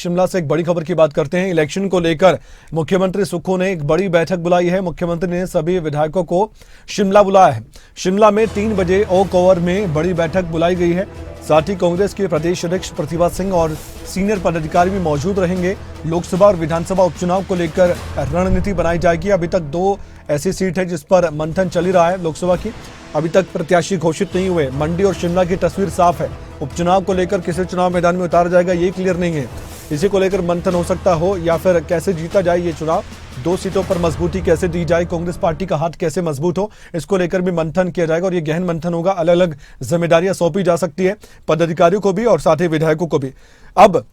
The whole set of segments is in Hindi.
शिमला से एक बड़ी खबर की बात करते हैं। इलेक्शन को लेकर मुख्यमंत्री सुक्खू ने एक बड़ी बैठक बुलाई है। मुख्यमंत्री ने सभी विधायकों को शिमला बुलाया है। शिमला में 3 बजे ओक ओवर में बड़ी बैठक बुलाई गई है। साथ ही कांग्रेस के प्रदेश अध्यक्ष प्रतिभा सिंह और सीनियर पदाधिकारी भी मौजूद रहेंगे। लोकसभा और विधानसभा उपचुनाव को लेकर रणनीति बनाई जाएगी। अभी तक 2 ऐसी सीट है जिस पर मंथन चल ही रहा है। लोकसभा की अभी तक प्रत्याशी घोषित नहीं हुए। मंडी और शिमला की तस्वीर साफ है। उपचुनाव को लेकर किसे चुनाव मैदान में उतारा जाएगा ये क्लियर नहीं है। इसी को लेकर मंथन हो सकता हो या फिर कैसे जीता जाए ये चुनाव, 2 सीटों पर मजबूती कैसे दी जाए, कांग्रेस पार्टी का हाथ कैसे मजबूत हो, इसको लेकर भी मंथन किया जाएगा। और ये गहन मंथन होगा। अलग अलग जिम्मेदारियां सौंपी जा सकती है पदाधिकारियों को भी और साथ ही विधायकों को भी। अब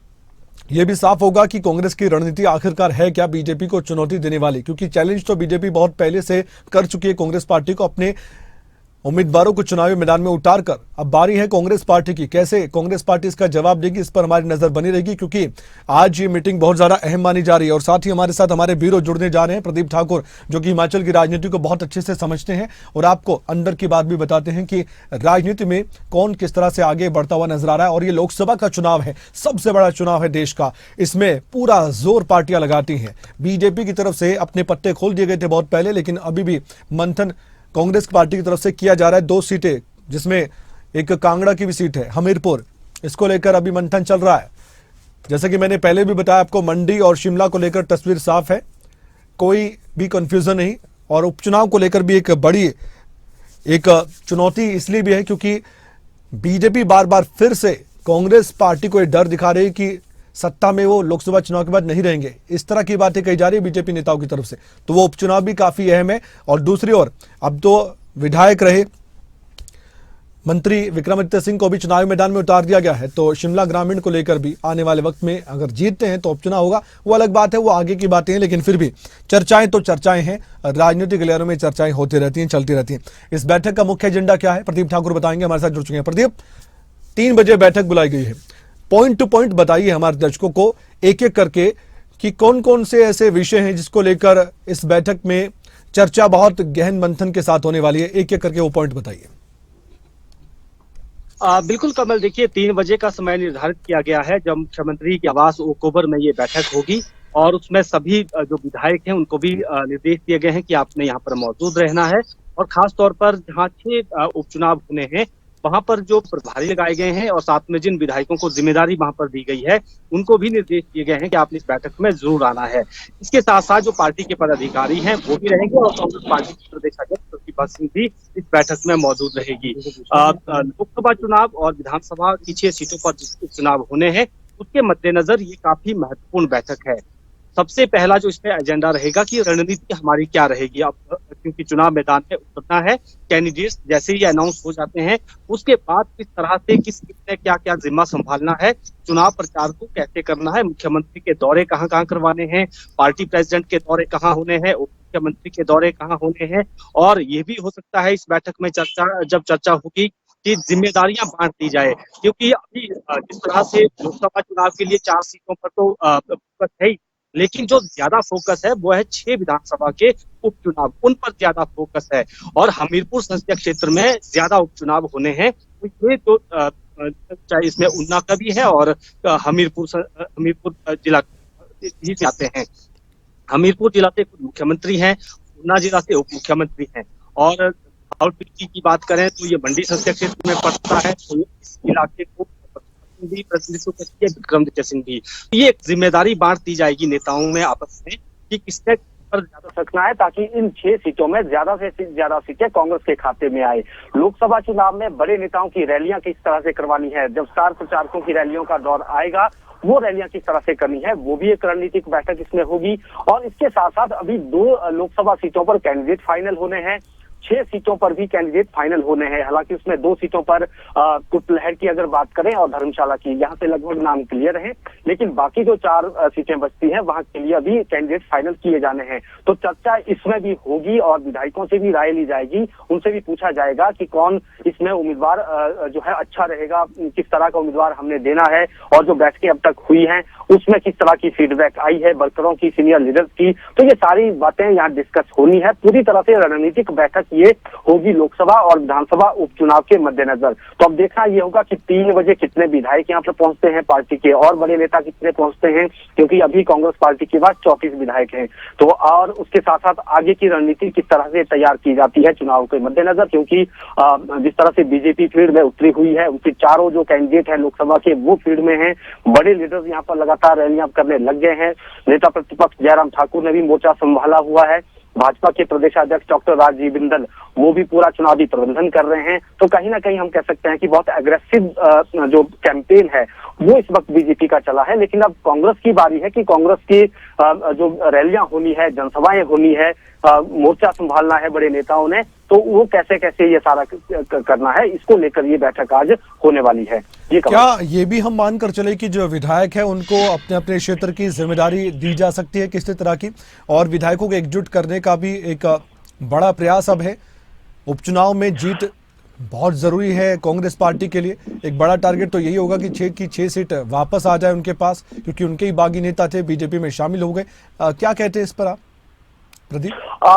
यह भी साफ होगा कि कांग्रेस की रणनीति आखिरकार है क्या बीजेपी को चुनौती देने वाली, क्योंकि चैलेंज तो बीजेपी बहुत पहले से कर चुकी है कांग्रेस पार्टी को अपने उम्मीदवारों को चुनावी मैदान में उतारकर। अब बारी है कांग्रेस पार्टी की। कैसे कांग्रेस पार्टी इसका जवाब देगी, इस पर हमारी नजर बनी रहेगी, क्योंकि आज ये मीटिंग बहुत ज्यादा अहम मानी जा रही है। और साथ ही हमारे साथ हमारे ब्यूरो जुड़ने जा रहे हैं प्रदीप ठाकुर, जो कि हिमाचल की राजनीति को बहुत अच्छे से समझते हैं और आपको अंदर की बात भी बताते हैं कि राजनीति में कौन किस तरह से आगे बढ़ता हुआ नजर आ रहा है। और ये लोकसभा का चुनाव है, सबसे बड़ा चुनाव है देश का। इसमें पूरा जोर पार्टियां लगाती हैं। बीजेपी की तरफ से अपने पत्ते खोल दिए गए थे बहुत पहले, लेकिन अभी भी मंथन कांग्रेस पार्टी की तरफ से किया जा रहा है। 2 सीटें, जिसमें एक कांगड़ा की भी सीट है, हमीरपुर, इसको लेकर अभी मंथन चल रहा है। जैसे कि मैंने पहले भी बताया आपको, मंडी और शिमला को लेकर तस्वीर साफ है, कोई भी कंफ्यूजन नहीं। और उपचुनाव को लेकर भी एक बड़ी चुनौती इसलिए भी है क्योंकि बीजेपी बार बार फिर से कांग्रेस पार्टी को डर दिखा रही है कि सत्ता में वो लोकसभा चुनाव के बाद नहीं रहेंगे। इस तरह की बातें कही जा रही है बीजेपी नेताओं की तरफ से। तो वो उपचुनाव भी काफी अहम है। और दूसरी ओर अब तो विधायक रहे मंत्री विक्रमादित्य सिंह को भी चुनावी मैदान में उतार दिया गया है। तो शिमला ग्रामीण को लेकर भी आने वाले वक्त में अगर जीतते हैं तो उपचुनाव होगा, वो अलग बात है, वो आगे की बातें हैं। लेकिन फिर भी चर्चाएं तो चर्चाएं हैं। राजनीतिक लहरों में चर्चाएं होती रहती हैं, चलती रहती हैं। इस बैठक का मुख्य एजेंडा क्या है, प्रदीप ठाकुर बताएंगे, हमारे साथ जुड़ चुके हैं। प्रदीप, 3 बजे बैठक बुलाई गई है। पॉइंट टू पॉइंट बताइए हमारे दर्शकों को एक एक करके कि कौन कौन से ऐसे विषय हैं जिसको लेकर इस बैठक में चर्चा बहुत गहन मंथन के साथ होने वाली है। एक एक करके वो पॉइंट बताइए। बिल्कुल कमल, देखिए 3 बजे का समय निर्धारित किया गया है जब मुख्यमंत्री के आवास ओक ओवर में ये बैठक होगी। और उसमें सभी जो विधायक हैं उनको भी निर्देश दिए गए हैं कि आपने यहाँ पर मौजूद रहना है। और खास तौर पर जहाँ 6 उपचुनाव होने हैं वहां पर जो प्रभारी लगाए गए हैं और साथ में जिन विधायकों को जिम्मेदारी वहां पर दी गई है उनको भी निर्देश दिए गए हैं कि आपने इस बैठक में जरूर आना है। इसके साथ साथ जो पार्टी के पदाधिकारी हैं वो भी रहेंगे और कांग्रेस पार्टी की प्रदेश अध्यक्ष प्रतिभा सिंह भी इस बैठक में मौजूद रहेगी। लोकसभा चुनाव और विधानसभा की 6 सीटों पर चुनाव होने हैं, उसके मद्देनजर ये काफी महत्वपूर्ण बैठक है। सबसे पहला जो इसमें एजेंडा रहेगा कि रणनीति हमारी क्या रहेगी। अब क्योंकि चुनाव मैदान में उतरना है, कैंडिडेट्स जैसे ही अनाउंस हो जाते हैं उसके बाद किस तरह से किसने क्या क्या जिम्मा संभालना है, चुनाव प्रचार को कैसे करना है, मुख्यमंत्री के दौरे कहाँ कहाँ करवाने हैं, पार्टी प्रेसिडेंट के दौरे कहाँ होने हैं, उप मुख्यमंत्री के दौरे कहाँ होने हैं। और ये भी हो सकता है इस बैठक में चर्चा होगी कि जिम्मेदारियां बांट दी जाए, क्योंकि अभी जिस तरह से लोकसभा चुनाव के लिए 4 सीटों पर तो फोकस है ही, लेकिन जो ज्यादा फोकस है वो है 6 विधानसभा के उपचुनाव, उन पर ज्यादा फोकस है। और हमीरपुर संसदीय क्षेत्र में ज्यादा उपचुनाव होने हैं, तो ये तो चाहे इसमें ऊना का भी है और हमीरपुर जिला भी से आते हैं। हमीरपुर जिला से मुख्यमंत्री हैं, ऊना जिला से उप मुख्यमंत्री हैं। और रावलपिंडी की बात करें तो ये मंडी संसदीय क्षेत्र में पड़ता है, तो इस इलाके को भी प्रतिनिधित्व करती है विक्रमादित्य सिंह भी। ये एक जिम्मेदारी बांट दी जाएगी नेताओं में आपस में कि किसने पर ज्यादा रखना है, ताकि इन 6 सीटों में ज्यादा से ज्यादा सीटें कांग्रेस के खाते में आए। लोकसभा चुनाव में बड़े नेताओं की रैलियां किस तरह से करवानी है, जब स्टार प्रचारकों की रैलियों का दौर आएगा वो रैलियां किस तरह से करनी है, वो भी एक रणनीतिक बैठक इसमें होगी। और इसके साथ साथ अभी 2 लोकसभा सीटों पर कैंडिडेट फाइनल होने हैं, 6 सीटों पर भी कैंडिडेट फाइनल होने हैं। हालांकि उसमें 2 सीटों पर कुटलहर की अगर बात करें और धर्मशाला की, यहाँ से लगभग नाम क्लियर है, लेकिन बाकी जो 4 सीटें बचती हैं वहां के लिए अभी कैंडिडेट फाइनल किए जाने हैं। तो चर्चा इसमें भी होगी और विधायकों से भी राय ली जाएगी, उनसे भी पूछा जाएगा कि कौन इसमें उम्मीदवार जो है अच्छा रहेगा, किस तरह का उम्मीदवार हमने देना है। और जो बैठकें अब तक हुई हैं उसमें किस तरह की फीडबैक आई है वर्करों की, सीनियर लीडर्स की, तो ये सारी बातें यहाँ डिस्कस होनी है। पूरी तरह से रणनीतिक बैठक ये होगी लोकसभा और विधानसभा उपचुनाव के मद्देनजर। तो अब देखना ये होगा कि 3 बजे कितने विधायक यहाँ पर पहुंचते हैं, पार्टी के और बड़े नेता कितने पहुंचते हैं, क्योंकि अभी कांग्रेस पार्टी के पास 34 विधायक हैं। तो और उसके साथ साथ आगे की रणनीति किस तरह से तैयार की जाती है चुनाव के मद्देनजर, क्योंकि जिस तरह से बीजेपी फील्ड में उतरी हुई है, उनके चारों जो कैंडिडेट है लोकसभा के वो फील्ड में हैं। बड़े लीडर्स यहाँ पर लगातार रैलियां करने लग गए हैं। नेता प्रतिपक्ष जयराम ठाकुर ने भी मोर्चा संभाला हुआ है। भाजपा के प्रदेशाध्यक्ष डॉक्टर राजीव बिंदल वो भी पूरा चुनावी प्रबंधन कर रहे हैं। तो कहीं ना कहीं हम कह सकते हैं कि बहुत एग्रेसिव जो कैंपेन है वो इस वक्त बीजेपी का चला है। लेकिन अब कांग्रेस की बारी है कि कांग्रेस की जो रैलियां होनी है, जनसभाएं होनी है, मोर्चा संभालना है बड़े नेताओं ने, तो वो कैसे कैसे ये सारा करना है, इसको लेकर ये बैठक आज होने वाली है। क्या ये भी हम मानकर चले कि जो विधायक है उनको अपने अपने क्षेत्र की जिम्मेदारी दी जा सकती है किसी तरह की, और विधायकों को एकजुट करने का भी एक बड़ा प्रयास अब है? उपचुनाव में जीत बहुत जरूरी है कांग्रेस पार्टी के लिए। एक बड़ा टारगेट तो यही होगा कि 6 की 6 सीट वापस आ जाए उनके पास, क्योंकि उनके ही बागी नेता थे, बीजेपी में शामिल हो गए। क्या कहते हैं इस पर आप प्रदीप?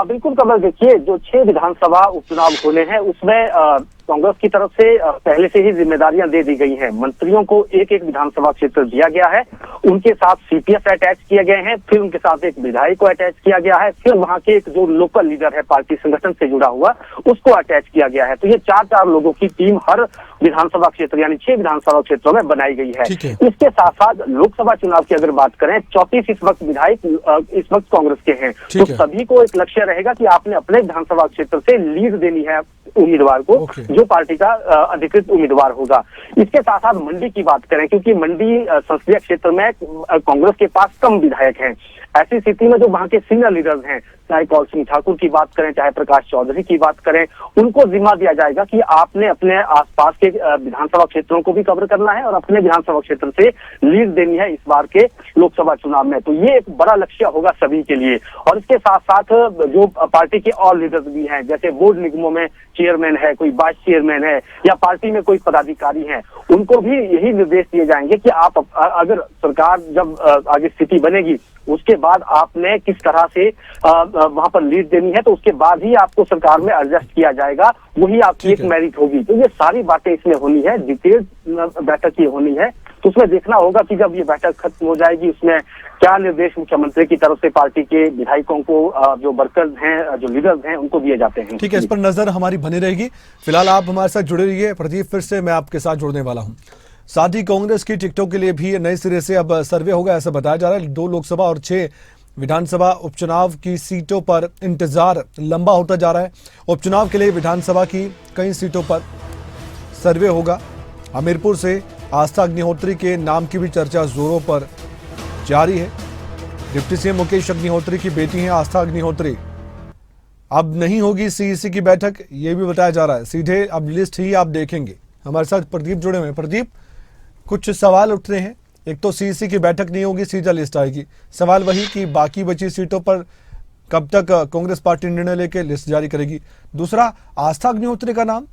बिल्कुल कमल, देखिए जो 6 विधानसभा उपचुनाव होने हैं उसमें कांग्रेस की तरफ से पहले से ही जिम्मेदारियां दे दी गई हैं। मंत्रियों को एक एक विधानसभा क्षेत्र दिया गया है, उनके साथ सीपीएफ अटैच किए गए हैं, फिर उनके साथ एक विधायक को अटैच किया गया है, फिर वहां के एक जो लोकल लीडर है पार्टी संगठन से जुड़ा हुआ उसको अटैच किया गया है। तो ये 4-4 लोगों की टीम हर विधानसभा क्षेत्र यानी 6 विधानसभा क्षेत्रों में बनाई गई है। इसके साथ साथ लोकसभा चुनाव की अगर बात करें, 34 इस वक्त विधायक इस वक्त कांग्रेस के हैं। तो सभी को एक लक्ष्य रहेगा कि आपने अपने विधानसभा क्षेत्र से लीड देनी है उम्मीदवार को, जो पार्टी का अधिकृत उम्मीदवार होगा। इसके साथ साथ मंडी की बात करें, क्योंकि मंडी संसदीय क्षेत्र में कांग्रेस के पास कम विधायक हैं। ऐसी स्थिति में जो वहां के सीनियर लीडर्स हैं, चाहे कौल सिंह ठाकुर की बात करें, चाहे प्रकाश चौधरी की बात करें, उनको जिम्मा दिया जाएगा कि आपने अपने आसपास के विधानसभा क्षेत्रों को भी कवर करना है और अपने विधानसभा क्षेत्र से लीड देनी है इस बार के लोकसभा चुनाव में। तो ये एक बड़ा लक्ष्य होगा सभी के लिए। और इसके साथ साथ जो पार्टी के और लीडर्स भी हैं, जैसे बोर्ड निगमों में चेयरमैन है, कोई वाइस चेयरमैन है, या पार्टी में कोई पदाधिकारी हैं, उनको भी यही निर्देश दिए जाएंगे कि आप अगर सरकार जब आगे स्थिति बनेगी उसके बाद आपने किस तरह से वहां पर लीड देनी है, तो उसके बाद ही आपको सरकार में एडजस्ट किया जाएगा, वही आपकी एक मेरिट होगी। तो ये सारी बातें इसमें होनी है, डिटेल बैठक ये होनी है। तो उसमें देखना होगा कि जब ये बैठक खत्म हो जाएगी उसमें क्या निर्देश मुख्यमंत्री की तरफ से पार्टी के विधायकों को, जो वर्कर्स हैं, जो लीडर्स हैं, उनको दिए जाते हैं। ठीक है, इस पर नजर हमारी बनी रहेगी। फिलहाल आप हमारे साथ जुड़े रहिए। प्रदीप, फिर से मैं आपके साथ जुड़ने वाला हूँ। साथ ही कांग्रेस की टिकटों के लिए भी नए सिरे से अब सर्वे होगा, ऐसा बताया जा रहा है। 2 लोकसभा और 6 विधानसभा उपचुनाव की सीटों पर इंतजार लंबा होता जा रहा है। उपचुनाव के लिए विधानसभा की कई सीटों पर सर्वे होगा। हमीरपुर से आस्था अग्निहोत्री के नाम की भी चर्चा जोरों पर जारी है। डिप्टी सीएम मुकेश अग्निहोत्री की बेटी हैं आस्था अग्निहोत्री। अब नहीं होगी सीईसी की बैठक, ये भी बताया जा रहा है। सीधे अब लिस्ट ही आप देखेंगे। हमारे साथ प्रदीप जुड़े हुए हैं। प्रदीप, कुछ सवाल उठ रहे हैं। एक तो सीईसी की बैठक नहीं होगी, सीधा लिस्ट आएगी। सवाल वही कि बाकी बची सीटों पर कब तक कांग्रेस पार्टी निर्णय लेकर लिस्ट जारी करेगी। दूसरा, आस्था अग्निहोत्री का नाम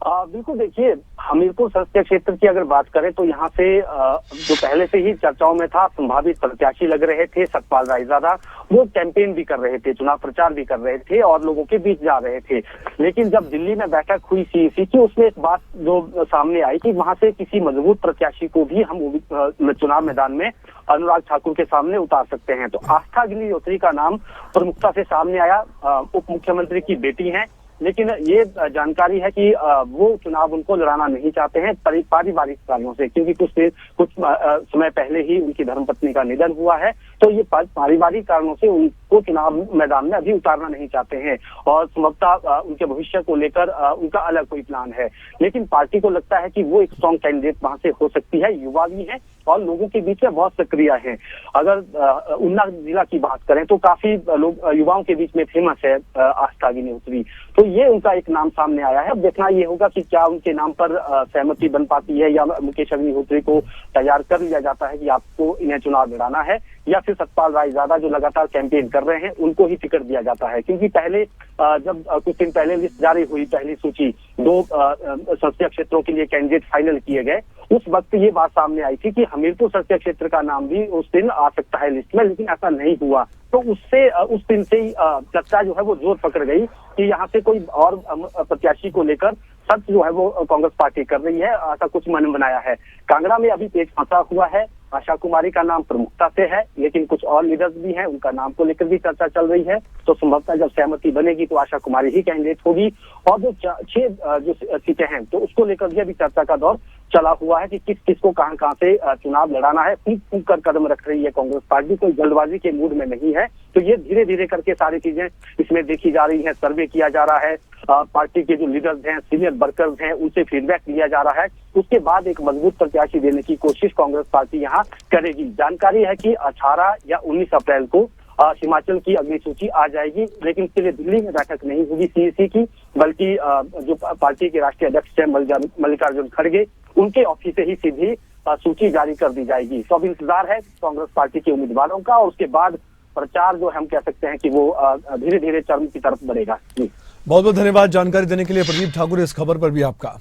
बिल्कुल, देखिए हमीरपुर संसदीय क्षेत्र की अगर बात करें तो यहाँ से जो पहले से ही चर्चाओं में था, संभावित प्रत्याशी लग रहे थे सतपाल रायजादा, वो कैंपेन भी कर रहे थे, चुनाव प्रचार भी कर रहे थे और लोगों के बीच जा रहे थे। लेकिन जब दिल्ली में बैठक हुई सीईसी की, उसमें एक बात जो सामने आई कि वहां से किसी मजबूत प्रत्याशी को भी हम चुनाव मैदान में अनुराग ठाकुर के सामने उतार सकते हैं। तो आस्था अग्निहोत्री का नाम प्रमुखता से सामने आया। उप मुख्यमंत्री की बेटी है, लेकिन ये जानकारी है कि वो चुनाव उनको लड़ाना नहीं चाहते हैं पारिवारिक कारणों से, क्योंकि कुछ समय पहले ही उनकी धर्मपत्नी का निधन हुआ है। तो ये पारिवारिक कारणों से उनको चुनाव मैदान में अभी उतारना नहीं चाहते हैं और संभवतः उनके भविष्य को लेकर उनका अलग कोई प्लान है। लेकिन पार्टी को लगता है कि वो एक स्ट्रॉन्ग कैंडिडेट वहां से हो सकती है, युवा भी है और लोगों के बीच में बहुत सक्रिय है। अगर उन्ना जिला की बात करें तो काफी लोग युवाओं के बीच में फेमस है आस्था अग्निहोत्री। तो ये उनका एक नाम सामने आया है। अब देखना ये होगा कि क्या उनके नाम पर सहमति बन पाती है या मुकेश अग्निहोत्री को तैयार कर लिया जाता है कि आपको इन्हें चुनाव लड़ाना है, या फिर सतपाल रायजादा जो लगातार कैंपेन कर रहे हैं उनको ही टिकट दिया जाता है। क्योंकि पहले जब कुछ दिन पहले लिस्ट जारी हुई, पहली सूची 2 संसदीय क्षेत्रों के लिए कैंडिडेट फाइनल किए गए उस वक्त ये बात सामने आई थी कि हमीरपुर संसदीय क्षेत्र का नाम भी उस दिन आ सकता है लिस्ट में, लेकिन ऐसा नहीं हुआ। तो उससे उस दिन से ही चर्चा जो है वो जोर पकड़ गई कि यहाँ से कोई और प्रत्याशी को लेकर सर्च जो है वो कांग्रेस पार्टी कर रही है, ऐसा कुछ मन बनाया है। कांगड़ा में अभी पेच फंसा हुआ है, आशा कुमारी का नाम प्रमुखता से है, लेकिन कुछ और लीडर्स भी हैं, उनका नाम को लेकर भी चर्चा चल रही है। तो संभवतः जब सहमति बनेगी तो आशा कुमारी ही कैंडिडेट होगी। और जो 6 जो सीटें हैं तो उसको लेकर भी अभी चर्चा का दौर चला हुआ है कि किस किस को कहां से चुनाव लड़ाना है। फूंक फूंक कर कदम रख रही है कांग्रेस पार्टी, कोई जल्दबाजी के मूड में नहीं है। तो ये धीरे धीरे करके सारी चीजें इसमें देखी जा रही है, सर्वे किया जा रहा है, पार्टी के जो लीडर्स हैं, सीनियर वर्कर्स हैं, उनसे फीडबैक लिया जा रहा है। उसके बाद एक मजबूत प्रत्याशी देने की कोशिश कांग्रेस पार्टी यहाँ करेगी। जानकारी है कि 18 या 19 अप्रैल को हिमाचल की अगली सूची आ जाएगी, लेकिन इसके लिए दिल्ली में बैठक नहीं होगी सीईसी की, बल्कि जो पार्टी के राष्ट्रीय अध्यक्ष हैं मल्लिकार्जुन खड़गे, उनके ऑफिस से ही सीधी सूची जारी कर दी जाएगी। तो अब इंतजार है कांग्रेस पार्टी के उम्मीदवारों का, और उसके बाद प्रचार जो हम कह सकते हैं कि वो धीरे धीरे चरम की तरफ बढ़ेगा। बहुत बहुत धन्यवाद जानकारी देने के लिए प्रदीप ठाकुर, इस खबर पर भी आपका।